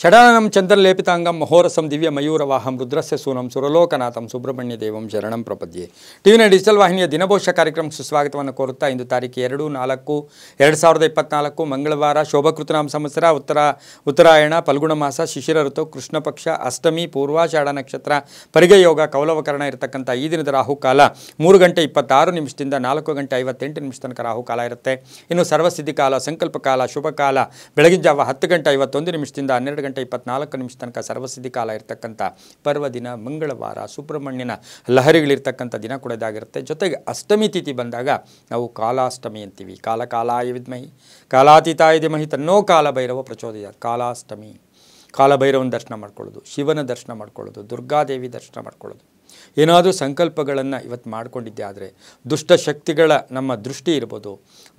ಷಡಾನನಂ ಚಂದ್ರಲೇಪಿತಾಂಗಂ ಮಹೋರಸಂ ದಿವ್ಯ ಮಯೂರವಾಹಂ ರುದ್ರಸ್ಯ ಸೂನಂ ಸುರಲೋಕನಾಥಂ ಸುಬ್ರಹ್ಮಣ್ಯ ದೇವಂ ಶರಣಂ ಪ್ರಪದ್ಯೆ. ಟಿವಿನ ಡಿಜಿಟಲ್ ವಾಹಿನಿಯ ದಿನಭವಿಷ್ಯ ಕಾರ್ಯಕ್ರಮಕ್ಕೆ ಸುಸ್ವಾಗತವನ್ನು ಕೋರುತ್ತಾ ಇಂದು ತಾರೀಕು 2-4-2024 ಮಂಗಳವಾರ ಶೋಭಕೃತನಾಮ ಸಂವತ್ಸರ ಉತ್ತರಾಯಣ ಫಲ್ಗುಣ ಮಾಸ ಶಿಶಿರ ಋತು ಕೃಷ್ಣ ಪಕ್ಷ ಅಷ್ಟಮಿ ಪೂರ್ವಾಷಾಢ ನಕ್ಷತ್ರ ಪರಿಗ ಯೋಗ ಕೌಲವಕರಣ ಇರತಕ್ಕಂಥ ಈ ದಿನದ ರಾಹುಕಾಲ 3:26 4:58 ತನಕ ರಾಹುಕಾಲ ಇರುತ್ತೆ. ಇನ್ನು ಸರ್ವಸಿದ್ಧಿ ಕಾಲ, ಸಂಕಲ್ಪ ಕಾಲ, ಶುಭ ಕಾಲ ಬೆಳಗಿನ ಜಾವ 10:51 12:24 ತನಕ ಸರ್ವಸಿದ್ಧಿ ಕಾಲ ಇರತಕ್ಕಂಥ ಪರ್ವದಿನ ಮಂಗಳವಾರ ಸುಬ್ರಹ್ಮಣ್ಯನ ಲಹರಿಗಳಿರ್ತಕ್ಕಂಥ ದಿನ ಕೂಡ ಇದಾಗಿರುತ್ತೆ. ಜೊತೆಗೆ ಅಷ್ಟಮಿ ತಿಥಿ ಬಂದಾಗ ನಾವು ಕಾಲಾಷ್ಟಮಿ ಅಂತೀವಿ. ಕಾಲಾಯ ವಿದ್ಮಹಿ ಕಾಲಾತೀತಾಯ ಧೀಮಹಿ ತನ್ನೋ ಕಾಲಭೈರವ ಪ್ರಚೋದಯಾತ್. ಕಾಲಾಷ್ಟಮಿ, ಕಾಲಭೈರವನ ದರ್ಶನ ಮಾಡ್ಕೊಳ್ಳೋದು, ಶಿವನ ದರ್ಶನ ಮಾಡ್ಕೊಳ್ಳೋದು, ದುರ್ಗಾದೇವಿ ದರ್ಶನ ಮಾಡ್ಕೊಳ್ಳೋದು. ಏನಾದರೂ ಸಂಕಲ್ಪಗಳನ್ನು ಇವತ್ತು ಮಾಡಿಕೊಂಡಿದ್ದೆ ಆದರೆ ದುಷ್ಟಶಕ್ತಿಗಳ ನಮ್ಮ ದೃಷ್ಟಿ ಇರ್ಬೋದು,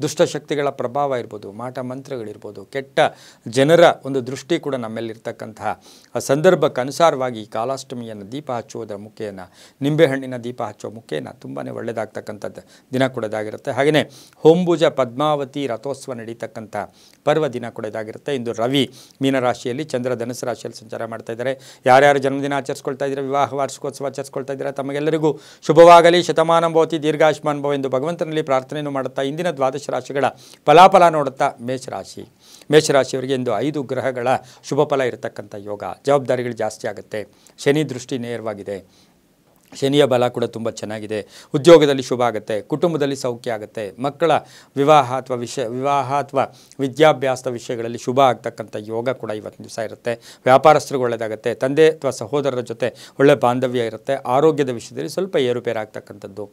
ದುಷ್ಟಶಕ್ತಿಗಳ ಪ್ರಭಾವ ಇರ್ಬೋದು, ಮಾಟ ಮಂತ್ರಗಳಿರ್ಬೋದು, ಕೆಟ್ಟ ಜನರ ಒಂದು ದೃಷ್ಟಿ ಕೂಡ ನಮ್ಮಲ್ಲಿರ್ತಕ್ಕಂತಹ ಸಂದರ್ಭಕ್ಕೆ ಅನುಸಾರವಾಗಿ ಈ ಕಾಲಾಷ್ಟಮಿಯನ್ನು ದೀಪ ಹಚ್ಚುವುದರ ಮುಖೇನ, ನಿಂಬೆಹಣ್ಣಿನ ದೀಪ ಹಚ್ಚುವ ಮುಖೇನ ತುಂಬಾ ಒಳ್ಳೆಯದಾಗ್ತಕ್ಕಂಥದ್ದು ದಿನ ಕೂಡ ಇದಾಗಿರುತ್ತೆ. ಹಾಗೆಯೇ ಹೊಂಬುಜ ಪದ್ಮಾವತಿ ರಥೋತ್ಸವ ನಡೀತಕ್ಕಂಥ ಪರ್ವ ದಿನ ಕೂಡ ಇದಾಗಿರುತ್ತೆ. ಇಂದು ರವಿ ಮೀನರಾಶಿಯಲ್ಲಿ, ಚಂದ್ರ ಧನುಸು ರಾಶಿಯಲ್ಲಿ ಸಂಚಾರ ಮಾಡ್ತಾ ಇದ್ದಾರೆ. ಯಾರ್ಯಾರು ಜನ್ಮದಿನ ಆಚರಿಸ್ಕೊಳ್ತಾ ಇದ್ದಾರೆ, ವಿವಾಹ ವಾರ್ಷಿಕೋತ್ಸವ ಆಚರಿಸ್ಕೊಳ್ತಾ ಇದ್ದಾರೆ, ತಮಗೆಲ್ಲರಿಗೂ ಶುಭವಾಗಲಿ, ಶತಮಾನ ಭವತಿ, ದೀರ್ಘಾಯುಷ್ಮಾನ್ ಭವ ಎಂದು ಭಗವಂತನಲ್ಲಿ ಪ್ರಾರ್ಥನೆಯನ್ನು ಮಾಡುತ್ತಾ ಇಂದಿನ ದ್ವಾದಶ ರಾಶಿಗಳ ಫಲಾಫಲ ನೋಡುತ್ತಾ ಮೇಷರಾಶಿಯವರಿಗೆ ಇಂದು 5 ಗ್ರಹಗಳ ಶುಭ ಫಲ ಇರತಕ್ಕಂಥ ಯೋಗ. ಜವಾಬ್ದಾರಿಗಳು ಜಾಸ್ತಿ ಆಗುತ್ತೆ. ಶನಿ ದೃಷ್ಟಿ ನೇರವಾಗಿದೆ. ಶನಿಯ ಬಲ ಕೂಡ ತುಂಬ ಚೆನ್ನಾಗಿದೆ. ಉದ್ಯೋಗದಲ್ಲಿ ಶುಭ ಆಗುತ್ತೆ. ಕುಟುಂಬದಲ್ಲಿ ಸೌಖ್ಯ ಆಗುತ್ತೆ. ಮಕ್ಕಳ ವಿವಾಹ ಅಥವಾ ವಿದ್ಯಾಭ್ಯಾಸದ ವಿಷಯಗಳಲ್ಲಿ ಶುಭ ಆಗ್ತಕ್ಕಂಥ ಯೋಗ ಕೂಡ ಇವತ್ತಿನ ದಿವಸ ಇರುತ್ತೆ. ವ್ಯಾಪಾರಸ್ಥರಿಗೆ ಒಳ್ಳೆಯದಾಗುತ್ತೆ. ತಂದೆ ಅಥವಾ ಸಹೋದರರ ಜೊತೆ ಒಳ್ಳೆಯ ಬಾಂಧವ್ಯ ಇರುತ್ತೆ. ಆರೋಗ್ಯದ ವಿಷಯದಲ್ಲಿ ಸ್ವಲ್ಪ ಏರುಪೇರು ಆಗ್ತಕ್ಕಂಥದ್ದು,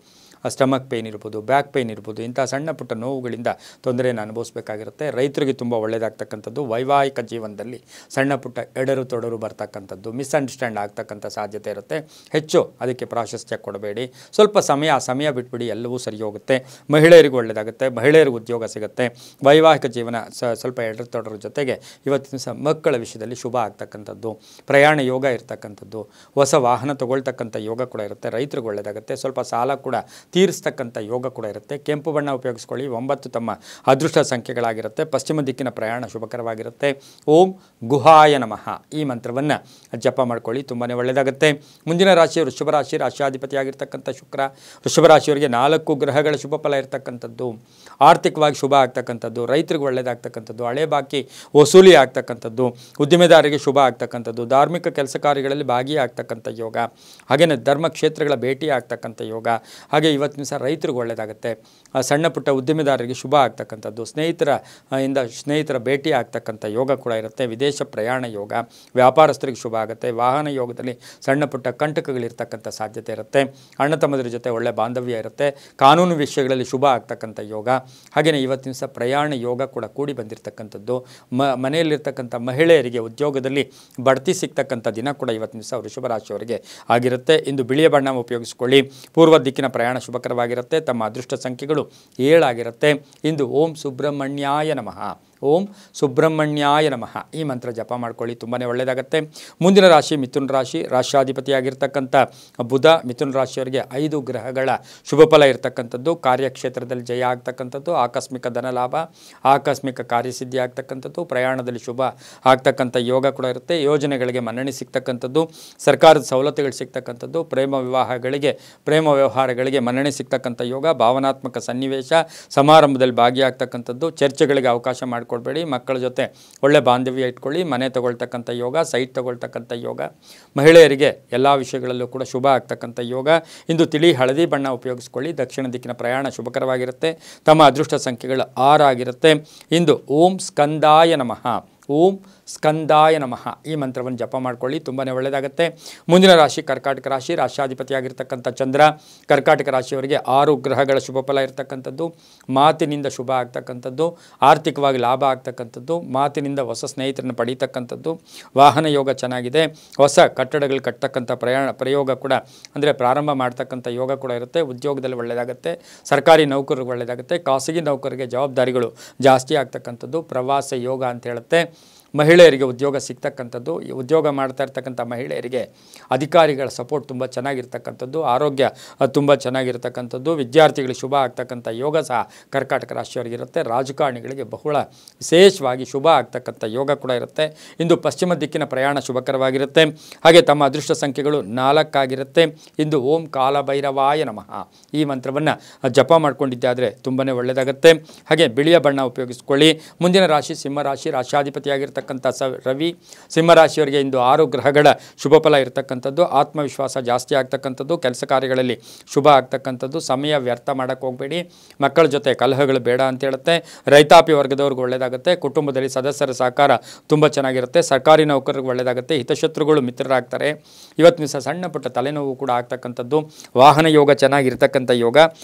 ಸ್ಟಮಕ್ ಪೇಯ್ನ್ ಇರ್ಬೋದು, ಬ್ಯಾಕ್ ಪೇಯ್ನ್ ಇರ್ಬೋದು, ಇಂಥ ಸಣ್ಣ ಪುಟ್ಟ ನೋವುಗಳಿಂದ ತೊಂದರೆಯನ್ನು ಅನುಭವಿಸಬೇಕಾಗಿರುತ್ತೆ. ರೈತರಿಗೆ ತುಂಬ ಒಳ್ಳೆಯದಾಗ್ತಕ್ಕಂಥದ್ದು. ವೈವಾಹಿಕ ಜೀವನದಲ್ಲಿ ಸಣ್ಣ ಪುಟ್ಟ ಎಡರು ತೊಡರು ಬರ್ತಕ್ಕಂಥದ್ದು, ಮಿಸ್ಅಂಡರ್ಸ್ಟ್ಯಾಂಡ್ ಆಗ್ತಕ್ಕಂಥ ಸಾಧ್ಯತೆ ಇರುತ್ತೆ. ಹೆಚ್ಚು ಅದಕ್ಕೆ ಪ್ರಾಶಸ್ತ್ಯ ಕೊಡಬೇಡಿ. ಸ್ವಲ್ಪ ಸಮಯ ಬಿಟ್ಬಿಡಿ, ಎಲ್ಲವೂ ಸರಿ ಹೋಗುತ್ತೆ. ಮಹಿಳೆಯರಿಗೂ ಒಳ್ಳೆಯದಾಗುತ್ತೆ. ಮಹಿಳೆಯರಿಗೂ ಉದ್ಯೋಗ ಸಿಗುತ್ತೆ. ವೈವಾಹಿಕ ಜೀವನ ಸ್ವಲ್ಪ ಎಡರು ತೊಡರ ಜೊತೆಗೆ ಇವತ್ತಿನ ದಿವಸ ಮಕ್ಕಳ ವಿಷಯದಲ್ಲಿ ಶುಭ ಆಗ್ತಕ್ಕಂಥದ್ದು, ಪ್ರಯಾಣ ಯೋಗ ಇರ್ತಕ್ಕಂಥದ್ದು, ಹೊಸ ವಾಹನ ತಗೊಳ್ತಕ್ಕಂಥ ಯೋಗ ಕೂಡ ಇರುತ್ತೆ. ರೈತರಿಗೆ ಒಳ್ಳೆಯದಾಗುತ್ತೆ. ಸ್ವಲ್ಪ ಸಾಲ ಕೂಡ ತೀರಿಸ್ತಕ್ಕಂಥ ಯೋಗ ಕೂಡ ಇರುತ್ತೆ. ಕೆಂಪು ಬಣ್ಣ ಉಪಯೋಗಿಸ್ಕೊಳ್ಳಿ. 9 ತಮ್ಮ ಅದೃಷ್ಟ ಸಂಖ್ಯೆಗಳಾಗಿರುತ್ತೆ. ಪಶ್ಚಿಮ ದಿಕ್ಕಿನ ಪ್ರಯಾಣ ಶುಭಕರವಾಗಿರುತ್ತೆ. ಓಂ ಗುಹಾಯ ನಮಃ ಈ ಮಂತ್ರವನ್ನು ಜಪ ಮಾಡ್ಕೊಳ್ಳಿ, ತುಂಬಾ ಒಳ್ಳೆಯದಾಗುತ್ತೆ. ಮುಂದಿನ ರಾಶಿ ವೃಷಭ ರಾಶಿ. ರಾಶಿಯಾಧಿಪತಿಯಾಗಿರ್ತಕ್ಕಂಥ ಶುಕ್ರ ವೃಷಭ ರಾಶಿಯವರಿಗೆ 4 ಗ್ರಹಗಳ ಶುಭ ಫಲ ಇರ್ತಕ್ಕಂಥದ್ದು. ಆರ್ಥಿಕವಾಗಿ ಶುಭ ಆಗ್ತಕ್ಕಂಥದ್ದು, ರೈತರಿಗೆ ಒಳ್ಳೆಯದಾಗ್ತಕ್ಕಂಥದ್ದು, ಹಳೆ ಬಾಕಿ ವಸೂಲಿ ಆಗ್ತಕ್ಕಂಥದ್ದು, ಉದ್ಯಮೆದಾರರಿಗೆ ಶುಭ ಆಗ್ತಕ್ಕಂಥದ್ದು, ಧಾರ್ಮಿಕ ಕೆಲಸ ಕಾರ್ಯಗಳಲ್ಲಿ ಭಾಗಿಯಾಗ್ತಕ್ಕಂಥ ಯೋಗ, ಹಾಗೆಯೇ ಧರ್ಮ ಕ್ಷೇತ್ರಗಳ ಭೇಟಿ ಆಗ್ತಕ್ಕಂಥ ಯೋಗ. ಹಾಗೆ ಇವತ್ತಿನ ಸಹ ರೈತರಿಗೆ ಒಳ್ಳೆಯದಾಗುತ್ತೆ. ಸಣ್ಣ ಪುಟ್ಟ ಉದ್ಯಮೆದಾರರಿಗೆ ಶುಭ ಆಗ್ತಕ್ಕಂಥದ್ದು, ಸ್ನೇಹಿತರ ಭೇಟಿ ಆಗ್ತಕ್ಕಂಥ ಯೋಗ ಕೂಡ ಇರುತ್ತೆ. ವಿದೇಶ ಪ್ರಯಾಣ ಯೋಗ, ವ್ಯಾಪಾರಸ್ಥರಿಗೆ ಶುಭ ಆಗುತ್ತೆ. ವಾಹನ ಯೋಗದಲ್ಲಿ ಸಣ್ಣ ಪುಟ್ಟ ಕಂಟಕಗಳಿರ್ತಕ್ಕಂಥ ಸಾಧ್ಯತೆ ಇರುತ್ತೆ. ಅಣ್ಣ ತಮ್ಮದರ ಜೊತೆ ಒಳ್ಳೆಯ ಬಾಂಧವ್ಯ ಇರುತ್ತೆ. ಕಾನೂನು ವಿಷಯಗಳಲ್ಲಿ ಶುಭ ಆಗ್ತಕ್ಕಂಥ ಯೋಗ. ಹಾಗೆಯೇ ಇವತ್ತಿನ ಸಹ ಪ್ರಯಾಣ ಯೋಗ ಕೂಡ ಕೂಡಿ ಬಂದಿರತಕ್ಕಂಥದ್ದು. ಮನೆಯಲ್ಲಿರ್ತಕ್ಕಂಥ ಮಹಿಳೆಯರಿಗೆ ಉದ್ಯೋಗದಲ್ಲಿ ಬಡ್ತಿ ಸಿಗ್ತಕ್ಕಂಥ ದಿನ ಕೂಡ ಇವತ್ತಿನ ಸಹ ವೃಷಭ ರಾಶಿಯವರಿಗೆ ಆಗಿರುತ್ತೆ. ಇಂದು ಬಿಳಿಯ ಬಣ್ಣ ಉಪಯೋಗಿಸಿಕೊಳ್ಳಿ. ಪೂರ್ವ ದಿಕ್ಕಿನ ಪ್ರಯಾಣ ಶುಭಕರವಾಗಿರುತ್ತೆ. ತಮ್ಮ ಅದೃಷ್ಟ ಸಂಖ್ಯೆಗಳು 7 ಆಗಿರುತ್ತೆ. ಇಂದು ಓಂ ಸುಬ್ರಹ್ಮಣ್ಯಾಯ ನಮಃ, ಓಂ ಸುಬ್ರಹ್ಮಣ್ಯಾಯ ನಮಃ ಈ ಮಂತ್ರ ಜಪ ಮಾಡ್ಕೊಳ್ಳಿ, ತುಂಬಾ ಒಳ್ಳೆಯದಾಗುತ್ತೆ. ಮುಂದಿನ ರಾಶಿ ಮಿಥುನ ರಾಶಿ. ರಾಶ್ಯಾಧಿಪತಿಯಾಗಿರ್ತಕ್ಕಂಥ ಬುಧ ಮಿಥುನ ರಾಶಿಯವರಿಗೆ 5 ಗ್ರಹಗಳ ಶುಭ ಫಲ ಇರತಕ್ಕಂಥದ್ದು. ಕಾರ್ಯಕ್ಷೇತ್ರದಲ್ಲಿ ಜಯ ಆಗ್ತಕ್ಕಂಥದ್ದು, ಆಕಸ್ಮಿಕ ಧನಲಾಭ, ಆಕಸ್ಮಿಕ ಕಾರ್ಯಸಿದ್ಧಿ ಆಗ್ತಕ್ಕಂಥದ್ದು, ಪ್ರಯಾಣದಲ್ಲಿ ಶುಭ ಆಗ್ತಕ್ಕಂಥ ಯೋಗ ಕೂಡ ಇರುತ್ತೆ. ಯೋಜನೆಗಳಿಗೆ ಮನ್ನಣೆ ಸಿಗ್ತಕ್ಕಂಥದ್ದು, ಸರ್ಕಾರದ ಸವಲತ್ತುಗಳು ಸಿಗ್ತಕ್ಕಂಥದ್ದು, ಪ್ರೇಮ ವ್ಯವಹಾರಗಳಿಗೆ ಮನ್ನಣೆ ಸಿಗ್ತಕ್ಕಂಥ ಯೋಗ, ಭಾವನಾತ್ಮಕ ಸನ್ನಿವೇಶ, ಸಮಾರಂಭದಲ್ಲಿ ಭಾಗಿಯಾಗ್ತಕ್ಕಂಥದ್ದು. ಚರ್ಚೆಗಳಿಗೆ ಅವಕಾಶ ಮಾಡಿಕೊಡ್ಬೇಡಿ. ಮಕ್ಕಳ ಜೊತೆ ಒಳ್ಳೆ ಬಾಂಧವ್ಯ ಇಟ್ಕೊಳ್ಳಿ. ಮನೆ ತಗೊಳ್ತಕ್ಕಂಥ ಯೋಗ, ಸೈಟ್ ತಗೊಳ್ತಕ್ಕಂಥ ಯೋಗ. ಮಹಿಳೆಯರಿಗೆ ಎಲ್ಲ ವಿಷಯಗಳಲ್ಲೂ ಕೂಡ ಶುಭ ಆಗ್ತಕ್ಕಂಥ ಯೋಗ. ಇಂದು ತಿಳಿ ಹಳದಿ ಬಣ್ಣ ಉಪಯೋಗಿಸ್ಕೊಳ್ಳಿ. ದಕ್ಷಿಣ ದಿಕ್ಕಿನ ಪ್ರಯಾಣ ಶುಭಕರವಾಗಿರುತ್ತೆ. ತಮ್ಮ ಅದೃಷ್ಟ ಸಂಖ್ಯೆಗಳು 6 ಆಗಿರುತ್ತೆ. ಇಂದು ಓಂ ಸ್ಕಂದಾಯ ನಮಃ, ಓಂ ಸ್ಕಂದಾಯ ನಮಃ ಈ ಮಂತ್ರವನ್ನು ಜಪ ಮಾಡ್ಕೊಳ್ಳಿ, ತುಂಬಾ ಒಳ್ಳೆಯದಾಗುತ್ತೆ. ಮುಂದಿನ ರಾಶಿ ಕರ್ಕಾಟಕ ರಾಶಿ. ರಾಶ್ಯಾಧಿಪತಿಯಾಗಿರ್ತಕ್ಕಂಥ ಚಂದ್ರ ಕರ್ಕಾಟಕ ರಾಶಿಯವರಿಗೆ 6 ಗ್ರಹಗಳ ಶುಭ ಫಲ ಇರತಕ್ಕಂಥದ್ದು. ಮಾತಿನಿಂದ ಶುಭ ಆಗ್ತಕ್ಕಂಥದ್ದು, ಆರ್ಥಿಕವಾಗಿ ಲಾಭ ಆಗ್ತಕ್ಕಂಥದ್ದು, ಮಾತಿನಿಂದ ಹೊಸ ಸ್ನೇಹಿತರನ್ನು ಪಡೀತಕ್ಕಂಥದ್ದು, ವಾಹನ ಯೋಗ ಚೆನ್ನಾಗಿದೆ. ಹೊಸ ಕಟ್ಟಡಗಳು ಕಟ್ಟತಕ್ಕಂಥ ಪ್ರಯೋಗ ಕೂಡ ಅಂದರೆ ಪ್ರಾರಂಭ ಮಾಡ್ತಕ್ಕಂಥ ಯೋಗ ಕೂಡ ಇರುತ್ತೆ. ಉದ್ಯೋಗದಲ್ಲಿ ಒಳ್ಳೆಯದಾಗುತ್ತೆ. ಸರ್ಕಾರಿ ನೌಕರರಿಗೆ ಒಳ್ಳೆಯದಾಗುತ್ತೆ. ಖಾಸಗಿ ನೌಕರರಿಗೆ ಜವಾಬ್ದಾರಿಗಳು ಜಾಸ್ತಿ ಆಗ್ತಕ್ಕಂಥದ್ದು, ಪ್ರವಾಸ ಯೋಗ ಅಂತ ಹೇಳುತ್ತೆ. ಮಹಿಳೆಯರಿಗೆ ಉದ್ಯೋಗ ಸಿಗ್ತಕ್ಕಂಥದ್ದು, ಉದ್ಯೋಗ ಮಾಡ್ತಾ ಇರ್ತಕ್ಕಂಥ ಮಹಿಳೆಯರಿಗೆ ಅಧಿಕಾರಿಗಳ ಸಪೋರ್ಟ್ ತುಂಬ ಚೆನ್ನಾಗಿರ್ತಕ್ಕಂಥದ್ದು, ಆರೋಗ್ಯ ತುಂಬ ಚೆನ್ನಾಗಿರ್ತಕ್ಕಂಥದ್ದು, ವಿದ್ಯಾರ್ಥಿಗಳಿಗೆ ಶುಭ ಆಗ್ತಕ್ಕಂಥ ಯೋಗ ಸಹ ಕರ್ಕಾಟಕ ರಾಶಿಯವರಿಗಿರುತ್ತೆ. ರಾಜಕಾರಣಿಗಳಿಗೆ ಬಹಳ ವಿಶೇಷವಾಗಿ ಶುಭ ಆಗ್ತಕ್ಕಂಥ ಯೋಗ ಕೂಡ ಇರುತ್ತೆ. ಇಂದು ಪಶ್ಚಿಮ ದಿಕ್ಕಿನ ಪ್ರಯಾಣ ಶುಭಕರವಾಗಿರುತ್ತೆ. ಹಾಗೆ ತಮ್ಮ ಅದೃಷ್ಟ ಸಂಖ್ಯೆಗಳು 4 ಆಗಿರುತ್ತೆ. ಇಂದು ಓಂ ಕಾಲಭೈರವಾಯ ನಮಃ ಈ ಮಂತ್ರವನ್ನು ಜಪ ಮಾಡ್ಕೊಂಡಿದ್ದಾದರೆ ತುಂಬಾ ಒಳ್ಳೆಯದಾಗುತ್ತೆ. ಹಾಗೆ ಬಿಳಿಯ ಬಣ್ಣ ಉಪಯೋಗಿಸ್ಕೊಳ್ಳಿ. ಮುಂದಿನ ರಾಶಿ ಸಿಂಹರಾಶಿ, ರಾಶಿಯಾಧಿಪತಿಯಾಗಿರ್ತಕ್ಕಂಥ ರವಿ. ಸಿಂಹರಾಶಿಯವರಿಗೆ ಇಂದು 6 ಗ್ರಹಗಳ ಶುಭ ಫಲ ಇರತಕ್ಕಂಥದ್ದು. ಆತ್ಮವಿಶ್ವಾಸ ಜಾಸ್ತಿ ಆಗ್ತಕ್ಕಂಥದ್ದು, ಕೆಲಸ ಕಾರ್ಯಗಳಲ್ಲಿ ಶುಭ ಆಗ್ತಕ್ಕಂಥದ್ದು. ಸಮಯ ವ್ಯರ್ಥ ಮಾಡೋಕ್ಕೆ ಹೋಗಬೇಡಿ. ಮಕ್ಕಳ ಜೊತೆ ಕಲಹಗಳು ಬೇಡ ಅಂತ ಹೇಳುತ್ತೆ. ರೈತಾಪಿ ವರ್ಗದವ್ರಿಗೆ ಒಳ್ಳೆಯದಾಗುತ್ತೆ. ಕುಟುಂಬದಲ್ಲಿ ಸದಸ್ಯರ ಸಹಕಾರ ತುಂಬ ಚೆನ್ನಾಗಿರುತ್ತೆ. ಸರ್ಕಾರಿ ನೌಕರರಿಗೆ ಒಳ್ಳೆಯದಾಗುತ್ತೆ. ಹಿತಶತ್ರುಗಳು ಮಿತ್ರರಾಗ್ತಾರೆ. ಇವತ್ತಿನ ದಿವಸ ಸಣ್ಣ ಪುಟ್ಟ ತಲೆನೋವು ಕೂಡ ಆಗ್ತಕ್ಕಂಥದ್ದು. ವಾಹನ ಯೋಗ ಚೆನ್ನಾಗಿರ್ತಕ್ಕಂಥ ಯೋಗ,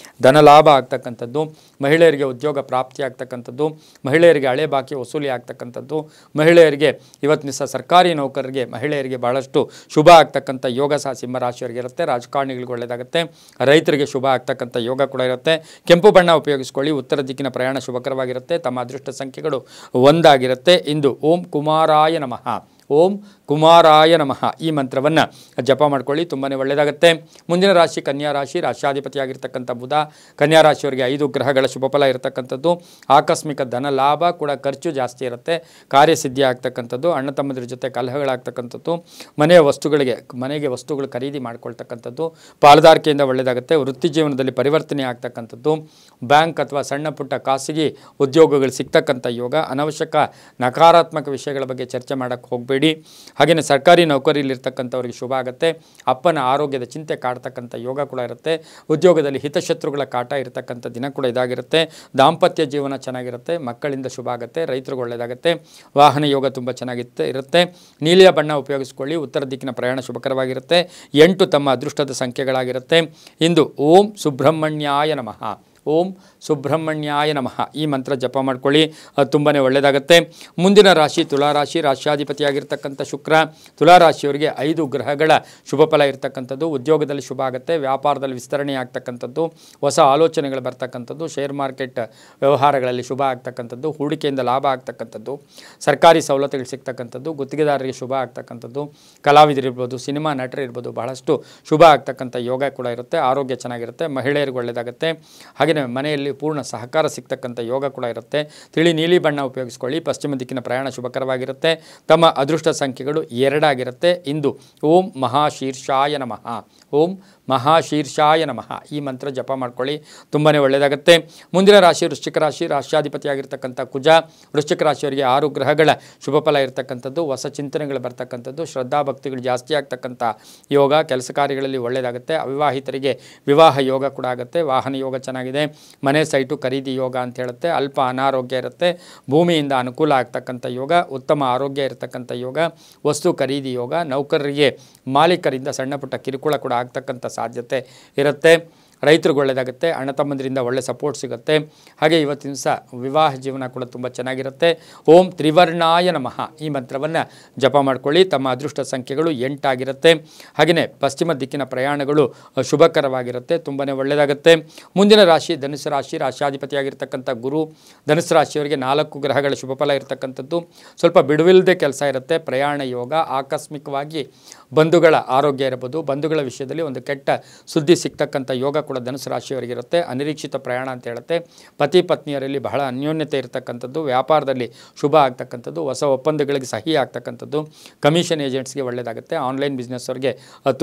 ಧನಲಾಭ ಆಗ್ತಕ್ಕಂಥದ್ದು, ಮಹಿಳೆಯರಿಗೆ ಉದ್ಯೋಗ ಪ್ರಾಪ್ತಿ ಆಗ್ತಕ್ಕಂಥದ್ದು, ಮಹಿಳೆಯರಿಗೆ ಹಳೆ ಬಾಕಿ ವಸೂಲಿ ಆಗ್ತಕ್ಕಂಥದ್ದು, ಮಹಿಳೆಯರಿಗೆ ಇವತ್ತಿನ ದಿವಸ ಸರ್ಕಾರಿ ನೌಕರರಿಗೆ ಮಹಿಳೆಯರಿಗೆ ಬಹಳಷ್ಟು ಶುಭ ಆಗ್ತಕ್ಕಂಥ ಯೋಗ ಸಹ ಸಿಂಹರಾಶಿಯವರಿಗೆ ಇರುತ್ತೆ. ರಾಜಕಾರಣಿಗಳಿಗೆ ಒಳ್ಳೆಯದಾಗುತ್ತೆ. ರೈತರಿಗೆ ಶುಭ ಆಗ್ತಕ್ಕಂಥ ಯೋಗ ಕೂಡ ಇರುತ್ತೆ. ಕೆಂಪು ಬಣ್ಣ ಉಪಯೋಗಿಸ್ಕೊಳ್ಳಿ. ಉತ್ತರ ದಿಕ್ಕಿನ ಪ್ರಯಾಣ ಶುಭಕರವಾಗಿರುತ್ತೆ. ತಮ್ಮ ಅದೃಷ್ಟ ಸಂಖ್ಯೆಗಳು 1 ಆಗಿರುತ್ತೆ. ಇಂದು ಓಂ ಕುಮಾರಾಯ ನಮಃ, ಓಂ ಕುಮಾರಾಯ ನಮಃ ಈ ಮಂತ್ರವನ್ನು ಜಪ ಮಾಡ್ಕೊಳ್ಳಿ, ತುಂಬಾ ಒಳ್ಳೆಯದಾಗುತ್ತೆ. ಮುಂದಿನ ರಾಶಿ ಕನ್ಯಾ ರಾಶಿ, ರಾಶಿಯಾಧಿಪತಿಯಾಗಿರ್ತಕ್ಕಂಥ ಬುಧ. ಕನ್ಯಾ ರಾಶಿಯವರಿಗೆ 5 ಗ್ರಹಗಳ ಶುಭಫಲ ಇರತಕ್ಕಂಥದ್ದು. ಆಕಸ್ಮಿಕ ಧನ ಲಾಭ ಕೂಡ, ಖರ್ಚು ಜಾಸ್ತಿ ಇರುತ್ತೆ. ಕಾರ್ಯಸಿದ್ಧಿ ಆಗ್ತಕ್ಕಂಥದ್ದು, ಅಣ್ಣ ತಮ್ಮಂದಿರ ಜೊತೆ ಕಲಹಗಳಾಗ್ತಕ್ಕಂಥದ್ದು, ಮನೆಗೆ ವಸ್ತುಗಳು ಖರೀದಿ ಮಾಡ್ಕೊಳ್ತಕ್ಕಂಥದ್ದು, ಪಾಲುದಾರಿಕೆಯಿಂದ ಒಳ್ಳೆಯದಾಗುತ್ತೆ. ವೃತ್ತಿ ಜೀವನದಲ್ಲಿ ಪರಿವರ್ತನೆ ಆಗ್ತಕ್ಕಂಥದ್ದು, ಬ್ಯಾಂಕ್ ಅಥವಾ ಸಣ್ಣ ಪುಟ್ಟ ಖಾಸಗಿ ಉದ್ಯೋಗಗಳು ಸಿಗ್ತಕ್ಕಂಥ ಯೋಗ. ಅನವಶ್ಯಕ ನಕಾರಾತ್ಮಕ ವಿಷಯಗಳ ಬಗ್ಗೆ ಚರ್ಚೆ ಮಾಡೋಕ್ಕೆ ಹೋಗಬೇಡಿ. ಹಾಗೆಯೇ ಸರ್ಕಾರಿ ನೌಕರಿಯಲ್ಲಿರ್ತಕ್ಕಂಥವ್ರಿಗೆ ಶುಭ ಆಗುತ್ತೆ. ಅಪ್ಪನ ಆರೋಗ್ಯದ ಚಿಂತೆ ಕಾಡ್ತಕ್ಕಂಥ ಯೋಗ ಕೂಡ ಇರುತ್ತೆ. ಉದ್ಯೋಗದಲ್ಲಿ ಹಿತಶತ್ರುಗಳ ಕಾಟ ಇರತಕ್ಕಂಥ ದಿನ ಕೂಡ ಇದಾಗಿರುತ್ತೆ. ದಾಂಪತ್ಯ ಜೀವನ ಚೆನ್ನಾಗಿರುತ್ತೆ. ಮಕ್ಕಳಿಂದ ಶುಭ ಆಗುತ್ತೆ. ರೈತರಿಗೆ ಒಳ್ಳೆಯದಾಗುತ್ತೆ. ವಾಹನ ಯೋಗ ತುಂಬ ಇರುತ್ತೆ. ನೀಲಿಯ ಬಣ್ಣ ಉಪಯೋಗಿಸ್ಕೊಳ್ಳಿ. ಉತ್ತರ ದಿಕ್ಕಿನ ಪ್ರಯಾಣ ಶುಭಕರವಾಗಿರುತ್ತೆ. 8 ತಮ್ಮ ಅದೃಷ್ಟದ ಸಂಖ್ಯೆಗಳಾಗಿರುತ್ತೆ. ಇಂದು ಓಂ ಸುಬ್ರಹ್ಮಣ್ಯಾಯ ನಮಃ, ಓಂ ಸುಬ್ರಹ್ಮಣ್ಯಾಯ ನಮಃ ಈ ಮಂತ್ರ ಜಪ ಮಾಡ್ಕೊಳ್ಳಿ, ತುಂಬಾ ಒಳ್ಳೆಯದಾಗುತ್ತೆ. ಮುಂದಿನ ರಾಶಿ ತುಲಾರಾಶಿ, ರಾಶಿಯಾಧಿಪತಿಯಾಗಿರ್ತಕ್ಕಂಥ ಶುಕ್ರ. ತುಲಾರಾಶಿಯವರಿಗೆ 5 ಗ್ರಹಗಳ ಶುಭ ಫಲ ಇರತಕ್ಕಂಥದ್ದು. ಉದ್ಯೋಗದಲ್ಲಿ ಶುಭ ಆಗುತ್ತೆ. ವ್ಯಾಪಾರದಲ್ಲಿ ವಿಸ್ತರಣೆ ಆಗ್ತಕ್ಕಂಥದ್ದು, ಹೊಸ ಆಲೋಚನೆಗಳು ಬರ್ತಕ್ಕಂಥದ್ದು, ಶೇರ್ ಮಾರ್ಕೆಟ್ ವ್ಯವಹಾರಗಳಲ್ಲಿ ಶುಭ ಆಗ್ತಕ್ಕಂಥದ್ದು, ಹೂಡಿಕೆಯಿಂದ ಲಾಭ ಆಗ್ತಕ್ಕಂಥದ್ದು, ಸರ್ಕಾರಿ ಸವಲತ್ತುಗಳು ಸಿಗ್ತಕ್ಕಂಥದ್ದು, ಗುತ್ತಿಗೆದಾರರಿಗೆ ಶುಭ ಆಗ್ತಕ್ಕಂಥದ್ದು, ಕಲಾವಿದರಿರ್ಬೋದು, ಸಿನಿಮಾ ನಟರಿರ್ಬೋದು, ಬಹಳಷ್ಟು ಶುಭ ಆಗ್ತಕ್ಕಂಥ ಯೋಗ ಕೂಡ ಇರುತ್ತೆ. ಆರೋಗ್ಯ ಚೆನ್ನಾಗಿರುತ್ತೆ. ಮಹಿಳೆಯರಿಗೆ ಒಳ್ಳೆಯದಾಗುತ್ತೆ. ಹಾಗೆ ಮನೆಯಲ್ಲಿ ಪೂರ್ಣ ಸಹಕಾರ ಸಿಗ್ತಕ್ಕಂಥ ಯೋಗ ಕೂಡ ಇರುತ್ತೆ. ತಿಳಿ ನೀಲಿ ಬಣ್ಣ ಉಪಯೋಗಿಸ್ಕೊಳ್ಳಿ. ಪಶ್ಚಿಮ ದಿಕ್ಕಿನ ಪ್ರಯಾಣ ಶುಭಕರವಾಗಿರುತ್ತೆ. ತಮ್ಮ ಅದೃಷ್ಟ ಸಂಖ್ಯೆಗಳು 2 ಆಗಿರುತ್ತೆ. ಇಂದು ಓಂ ಮಹಾಶೀರ್ಷಾಯ ನಮಃ, ಓಂ ಮಹಾಶೀರ್ಷಾಯ ನಮಃ ಈ ಮಂತ್ರ ಜಪ ಮಾಡ್ಕೊಳ್ಳಿ, ತುಂಬಾ ಒಳ್ಳೆಯದಾಗುತ್ತೆ. ಮುಂದಿನ ರಾಶಿ ವೃಶ್ಚಿಕ ರಾಶಿ, ರಾಶಿಯಾಧಿಪತಿಯಾಗಿರ್ತಕ್ಕಂಥ ಕುಜ. ವೃಶ್ಚಿಕ ರಾಶಿಯವರಿಗೆ 6 ಗ್ರಹಗಳ ಶುಭ ಫಲ ಇರತಕ್ಕಂಥದ್ದು. ಹೊಸ ಚಿಂತನೆಗಳು ಬರ್ತಕ್ಕಂಥದ್ದು, ಶ್ರದ್ಧಾಭಕ್ತಿಗಳು ಜಾಸ್ತಿ ಆಗ್ತಕ್ಕಂಥ ಯೋಗ. ಕೆಲಸ ಕಾರ್ಯಗಳಲ್ಲಿ ಒಳ್ಳೆಯದಾಗುತ್ತೆ. ಅವಿವಾಹಿತರಿಗೆ ವಿವಾಹ ಯೋಗ ಕೂಡ ಆಗುತ್ತೆ. ವಾಹನ ಯೋಗ ಚೆನ್ನಾಗಿದೆ. ಮನೆ ಸೈಟು ಖರೀದಿ ಯೋಗ ಅಂತ ಹೇಳುತ್ತೆ. ಅಲ್ಪ ಅನಾರೋಗ್ಯ ಇರುತ್ತೆ. ಭೂಮಿಯಿಂದ ಅನುಕೂಲ ಆಗ್ತಕ್ಕಂಥ ಯೋಗ. ಉತ್ತಮ ಆರೋಗ್ಯ ಇರತಕ್ಕಂಥ ಯೋಗ. ವಸ್ತು ಖರೀದಿ ಯೋಗ. ನೌಕರರಿಗೆ ಮಾಲೀಕರಿಂದ ಸಣ್ಣ ಪುಟ್ಟ ಕಿರುಕುಳ ಕೂಡ ಆಗ್ತಕ್ಕಂಥ ಸಾಧ್ಯತೆ ಇರುತ್ತೆ. ರೈತರಿಗೆ ಒಳ್ಳೆಯದಾಗುತ್ತೆ. ಅಣ್ಣ ತಮ್ಮಂದಿರಿಂದ ಒಳ್ಳೆ ಸಪೋರ್ಟ್ ಸಿಗುತ್ತೆ. ಹಾಗೆ ಇವತ್ತಿನ ದಿವಸ ವಿವಾಹ ಜೀವನ ಕೂಡ ತುಂಬ ಚೆನ್ನಾಗಿರುತ್ತೆ. ಓಂ ತ್ರಿವರ್ಣಾಯ ನಮಃ ಈ ಮಂತ್ರವನ್ನು ಜಪ ಮಾಡ್ಕೊಳ್ಳಿ. ತಮ್ಮ ಅದೃಷ್ಟ ಸಂಖ್ಯೆಗಳು 8 ಆಗಿರುತ್ತೆ. ಹಾಗೆಯೇ ಪಶ್ಚಿಮ ದಿಕ್ಕಿನ ಪ್ರಯಾಣಗಳು ಶುಭಕರವಾಗಿರುತ್ತೆ, ತುಂಬಾ ಒಳ್ಳೆಯದಾಗುತ್ತೆ. ಮುಂದಿನ ರಾಶಿ ಧನುಸು ರಾಶಿ, ರಾಶಿಯಾಧಿಪತಿಯಾಗಿರ್ತಕ್ಕಂಥ ಗುರು. ಧನುಸು ರಾಶಿಯವರಿಗೆ 4 ಗ್ರಹಗಳ ಶುಭ ಫಲ ಇರತಕ್ಕಂಥದ್ದು. ಸ್ವಲ್ಪ ಬಿಡುವಿಲ್ಲದೆ ಕೆಲಸ ಇರುತ್ತೆ. ಪ್ರಯಾಣ ಯೋಗ. ಆಕಸ್ಮಿಕವಾಗಿ ಬಂಧುಗಳ ಆರೋಗ್ಯ ಇರಬಹುದು, ಬಂಧುಗಳ ವಿಷಯದಲ್ಲಿ ಒಂದು ಕೆಟ್ಟ ಸುದ್ದಿ ಸಿಗ್ತಕ್ಕಂಥ ಯೋಗ ಕೂಡ ಧನುಸು ರಾಶಿಯವರಿಗಿರುತ್ತೆ. ಅನಿರೀಕ್ಷಿತ ಪ್ರಯಾಣ ಅಂತ ಹೇಳುತ್ತೆ. ಪತಿ ಪತ್ನಿಯರಲ್ಲಿ ಬಹಳ ಅನ್ಯೋನ್ಯತೆ ಇರತಕ್ಕಂಥದ್ದು, ವ್ಯಾಪಾರದಲ್ಲಿ ಶುಭ ಆಗ್ತಕ್ಕಂಥದ್ದು, ಹೊಸ ಒಪ್ಪಂದಗಳಿಗೆ ಸಹಿ ಆಗ್ತಕ್ಕಂಥದ್ದು, ಕಮಿಷನ್ ಏಜೆಂಟ್ಸ್ಗೆ ಒಳ್ಳೆಯದಾಗುತ್ತೆ. ಆನ್ಲೈನ್ ಬಿಸ್ನೆಸ್ ಅವರಿಗೆ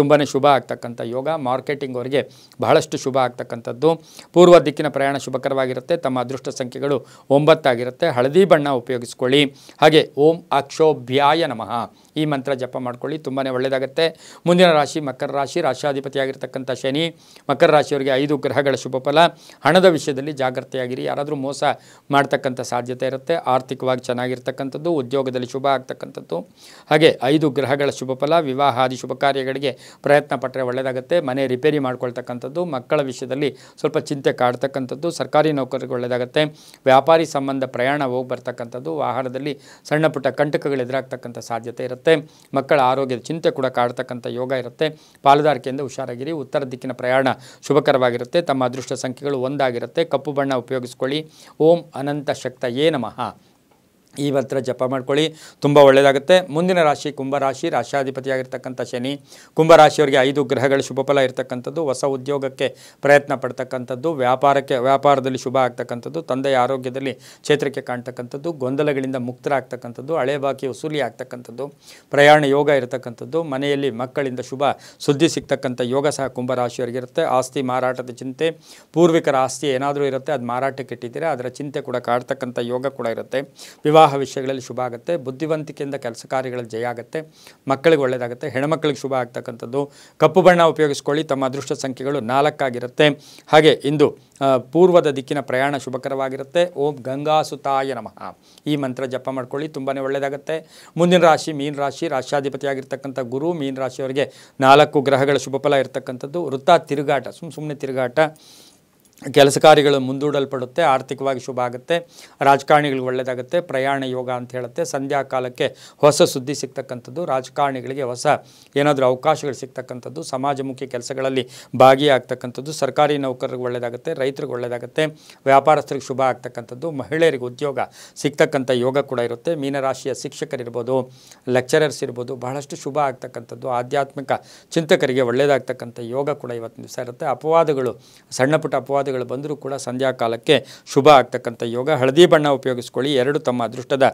ತುಂಬಾ ಶುಭ ಆಗ್ತಕ್ಕಂಥ ಯೋಗ. ಮಾರ್ಕೆಟಿಂಗ್ ಅವರಿಗೆ ಬಹಳಷ್ಟು ಶುಭ ಆಗ್ತಕ್ಕಂಥದ್ದು. ಪೂರ್ವ ದಿಕ್ಕಿನ ಪ್ರಯಾಣ ಶುಭಕರವಾಗಿರುತ್ತೆ. ತಮ್ಮ ಅದೃಷ್ಟ ಸಂಖ್ಯೆಗಳು 9 ಆಗಿರುತ್ತೆ. ಹಳದಿ ಬಣ್ಣ ಉಪಯೋಗಿಸ್ಕೊಳ್ಳಿ. ಹಾಗೆ ಓಂ ಅಕ್ಷೋಭ್ಯಾಯ ನಮಃ ಈ ಮಂತ್ರ ಜಪ ಮಾಡ್ಕೊಳ್ಳಿ, ತುಂಬಾ ಒಳ್ಳೆಯದಾಗುತ್ತೆ. ಮುಂದಿನ ರಾಶಿ ಮಕರ ರಾಶಿ, ರಾಶಿಯಾಧಿಪತಿಯಾಗಿರ್ತಕ್ಕಂಥ ಶನಿ. ಮಕರ ರಾಶಿಯವರಿಗೆ 5 ಗ್ರಹಗಳ ಶುಭ ಫಲ. ಹಣದ ವಿಷಯದಲ್ಲಿ ಜಾಗ್ರತೆಯಾಗಿರಿ. ಯಾರಾದರೂ ಮೋಸ ಮಾಡ್ತಕ್ಕಂಥ ಸಾಧ್ಯತೆ ಇರುತ್ತೆ. ಆರ್ಥಿಕವಾಗಿ ಚೆನ್ನಾಗಿರ್ತಕ್ಕಂಥದ್ದು, ಉದ್ಯೋಗದಲ್ಲಿ ಶುಭ ಆಗ್ತಕ್ಕಂಥದ್ದು. ಹಾಗೆ 5 ಗ್ರಹಗಳ ಶುಭ ಫಲ. ವಿವಾಹಾದಿ ಶುಭ ಕಾರ್ಯಗಳಿಗೆ ಪ್ರಯತ್ನ ಪಟ್ಟರೆ ಒಳ್ಳೆಯದಾಗುತ್ತೆ. ಮನೆ ರಿಪೇರಿ ಮಾಡ್ಕೊಳ್ತಕ್ಕಂಥದ್ದು, ಮಕ್ಕಳ ವಿಷಯದಲ್ಲಿ ಸ್ವಲ್ಪ ಚಿಂತೆ ಕಾಡ್ತಕ್ಕಂಥದ್ದು, ಸರ್ಕಾರಿ ನೌಕರರಿಗೆ ಒಳ್ಳೆಯದಾಗುತ್ತೆ. ವ್ಯಾಪಾರಿ ಸಂಬಂಧ ಪ್ರಯಾಣ ಹೋಗಿ ಬರ್ತಕ್ಕಂಥದ್ದು, ವಾಹನದಲ್ಲಿ ಸಣ್ಣ ಪುಟ್ಟ ಕಂಟಕಗಳು ಎದುರಾಗ್ತಕ್ಕಂಥ ಸಾಧ್ಯತೆ ಇರುತ್ತೆ. ಮಕ್ಕಳ ಆರೋಗ್ಯದ ಚಿಂತೆ ಕೂಡ ಕಾಡ್ತಕ್ಕಂಥ ಯೋಗ ಇರುತ್ತೆ. ಪಾಲುದಾರಿಕೆಯಿಂದ ಹುಷಾರಾಗಿರಿ. ಉತ್ತರ ದಿಕ್ಕಿನ ಪ್ರಯಾಣ ಶುಭಕರವಾಗಿರುತ್ತೆ. ತಮ್ಮ ಅದೃಷ್ಟ ಸಂಖ್ಯೆಗಳು 1 ಆಗಿರುತ್ತೆ. ಕಪ್ಪು ಬಣ್ಣ ಉಪಯೋಗಿಸ್ಕೊಳ್ಳಿ. ಓಂ ಅನಂತ ಶಕ್ತಯೇ ನಮಃ, ಈ ಮಂತ್ರ ಜಪ ಮಾಡ್ಕೊಳ್ಳಿ, ತುಂಬ ಒಳ್ಳೆಯದಾಗುತ್ತೆ. ಮುಂದಿನ ರಾಶಿ ಕುಂಭರಾಶಿ, ರಾಶ್ಯಾಧಿಪತಿಯಾಗಿರ್ತಕ್ಕಂಥ ಶನಿ. ಕುಂಭರಾಶಿಯವರಿಗೆ 5 ಗ್ರಹಗಳ ಶುಭ ಫಲ ಇರತಕ್ಕಂಥದ್ದು, ಹೊಸ ಉದ್ಯೋಗಕ್ಕೆ ಪ್ರಯತ್ನ ಪಡ್ತಕ್ಕಂಥದ್ದು, ವ್ಯಾಪಾರದಲ್ಲಿ ಶುಭ ಆಗ್ತಕ್ಕಂಥದ್ದು, ತಂದೆಯ ಆರೋಗ್ಯದಲ್ಲಿ ಚೇತರಿಕೆ ಕಾಣ್ತಕ್ಕಂಥದ್ದು, ಗೊಂದಲಗಳಿಂದ ಮುಕ್ತರಾಗ್ತಕ್ಕಂಥದ್ದು, ಹಳೆ ಬಾಕಿ ವಸೂಲಿ ಆಗ್ತಕ್ಕಂಥದ್ದು, ಪ್ರಯಾಣ ಯೋಗ ಇರತಕ್ಕಂಥದ್ದು, ಮನೆಯಲ್ಲಿ ಮಕ್ಕಳಿಂದ ಶುಭ ಸುದ್ದಿ ಸಿಗ್ತಕ್ಕಂಥ ಯೋಗ ಸಹ ಕುಂಭರಾಶಿಯವರಿಗಿರುತ್ತೆ. ಆಸ್ತಿ ಮಾರಾಟದ ಚಿಂತೆ, ಪೂರ್ವಿಕರ ಆಸ್ತಿ ಏನಾದರೂ ಇರುತ್ತೆ, ಅದು ಮಾರಾಟಕ್ಕೆ ಇಟ್ಟಿದ್ದೀರಾ, ಅದರ ಚಿಂತೆ ಕೂಡ ಕಾಡ್ತಕ್ಕಂಥ ಯೋಗ ಕೂಡ ಇರುತ್ತೆ. ವಿವಾಹ ವಿಷಯಗಳಲ್ಲಿ ಶುಭ ಆಗುತ್ತೆ. ಬುದ್ಧಿವಂತಿಕೆಯಿಂದ ಕೆಲಸ ಕಾರ್ಯಗಳಲ್ಲಿ ಜಯ ಆಗುತ್ತೆ. ಮಕ್ಕಳಿಗೆ ಒಳ್ಳೆಯದಾಗುತ್ತೆ. ಹೆಣ್ಮಕ್ಳಿಗೆ ಶುಭ ಆಗ್ತಕ್ಕಂಥದ್ದು. ಕಪ್ಪು ಬಣ್ಣ ಉಪಯೋಗಿಸ್ಕೊಳ್ಳಿ. ತಮ್ಮ ಅದೃಷ್ಟ ಸಂಖ್ಯೆಗಳು 4 ಆಗಿರುತ್ತೆ. ಹಾಗೆ ಇಂದು ಪೂರ್ವದ ದಿಕ್ಕಿನ ಪ್ರಯಾಣ ಶುಭಕರವಾಗಿರುತ್ತೆ. ಓಂ ಗಂಗಾಸುತಾಯ ನಮಃ ಈ ಮಂತ್ರ ಜಪ ಮಾಡ್ಕೊಳ್ಳಿ, ತುಂಬಾ ಒಳ್ಳೆಯದಾಗುತ್ತೆ. ಮುಂದಿನ ರಾಶಿ ಮೀನ ರಾಶಿ, ರಾಶ್ಯಾಧಿಪತಿಯಾಗಿರ್ತಕ್ಕಂಥ ಗುರು. ಮೀನ ರಾಶಿಯವರಿಗೆ 4 ಗ್ರಹಗಳ ಶುಭ ಫಲ ಇರತಕ್ಕಂಥದ್ದು. ವೃತ್ತ ತಿರುಗಾಟ, ಸುಮ್ಮನೆ ತಿರುಗಾಟ, ಕೆಲಸ ಕಾರ್ಯಗಳು ಮುಂದೂಡಲ್ಪಡುತ್ತೆ. ಆರ್ಥಿಕವಾಗಿ ಶುಭ ಆಗುತ್ತೆ. ರಾಜಕಾರಣಿಗಳಿಗೆ ಒಳ್ಳೆಯದಾಗುತ್ತೆ. ಪ್ರಯಾಣ ಯೋಗ ಅಂತ ಹೇಳುತ್ತೆ. ಸಂಧ್ಯಾ ಕಾಲಕ್ಕೆ ಹೊಸ ಸುದ್ದಿ ಸಿಗ್ತಕ್ಕಂಥದ್ದು, ರಾಜಕಾರಣಿಗಳಿಗೆ ಹೊಸ ಏನಾದರೂ ಅವಕಾಶಗಳು ಸಿಗ್ತಕ್ಕಂಥದ್ದು, ಸಮಾಜಮುಖಿ ಕೆಲಸಗಳಲ್ಲಿ ಭಾಗಿಯಾಗ್ತಕ್ಕಂಥದ್ದು, ಸರ್ಕಾರಿ ನೌಕರರಿಗೆ ಒಳ್ಳೆಯದಾಗುತ್ತೆ. ರೈತರಿಗೆ ಒಳ್ಳೆಯದಾಗುತ್ತೆ. ವ್ಯಾಪಾರಸ್ಥರಿಗೆ ಶುಭ ಆಗ್ತಕ್ಕಂಥದ್ದು, ಮಹಿಳೆಯರಿಗೆ ಉದ್ಯೋಗ ಸಿಗ್ತಕ್ಕಂಥ ಯೋಗ ಕೂಡ ಇರುತ್ತೆ. ಮೀನರಾಶಿಯ ಶಿಕ್ಷಕರಿರ್ಬೋದು, ಲೆಕ್ಚರರ್ಸ್ ಇರ್ಬೋದು, ಬಹಳಷ್ಟು ಶುಭ ಆಗ್ತಕ್ಕಂಥದ್ದು. ಆಧ್ಯಾತ್ಮಿಕ ಚಿಂತಕರಿಗೆ ಒಳ್ಳೆಯದಾಗ್ತಕ್ಕಂಥ ಯೋಗ ಕೂಡ ಇವತ್ತಿನ ದಿವಸ ಇರುತ್ತೆ. ಅಪವಾದಗಳು, ಸಣ್ಣ ಪುಟ್ಟ ಅಪವಾದಗಳು ಬಂದರೂ ಕೂಡ ಸಂಧ್ಯಾ ಕಾಲಕ್ಕೆ ಶುಭ ಆಗ್ತಕ್ಕಂಥ ಯೋಗ. ಹಳದಿ ಬಣ್ಣ ಉಪಯೋಗಿಸ್ಕೊಳ್ಳಿ, 2 ತಮ್ಮ ಅದೃಷ್ಟದ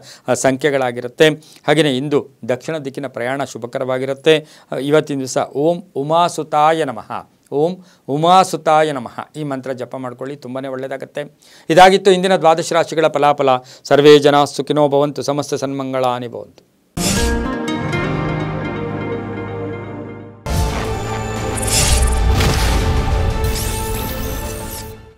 ಸಂಖ್ಯೆಗಳಾಗಿರುತ್ತೆ. ಹಾಗೆಯೇ ಇಂದು ದಕ್ಷಿಣ ದಿಕ್ಕಿನ ಪ್ರಯಾಣ ಶುಭಕರವಾಗಿರುತ್ತೆ. ಇವತ್ತಿನ ದಿವಸ ಓಂ ಉಮಾಸುತಾಯ ನಮಃ, ಓಂ ಉಮಾಸುತಾಯ ನಮಃ ಈ ಮಂತ್ರ ಜಪ ಮಾಡ್ಕೊಳ್ಳಿ, ತುಂಬಾ ಒಳ್ಳೆಯದಾಗುತ್ತೆ. ಇದಾಗಿತ್ತು ಇಂದಿನ ದ್ವಾದಶ ರಾಶಿಗಳ ಫಲಾಫಲ. ಸರ್ವೇ ಜನ ಸುಖಿನೋ ಭವಂತು, ಸಮಸ್ತ ಸನ್ಮಂಗಳಾನಿ ಭವಂತು.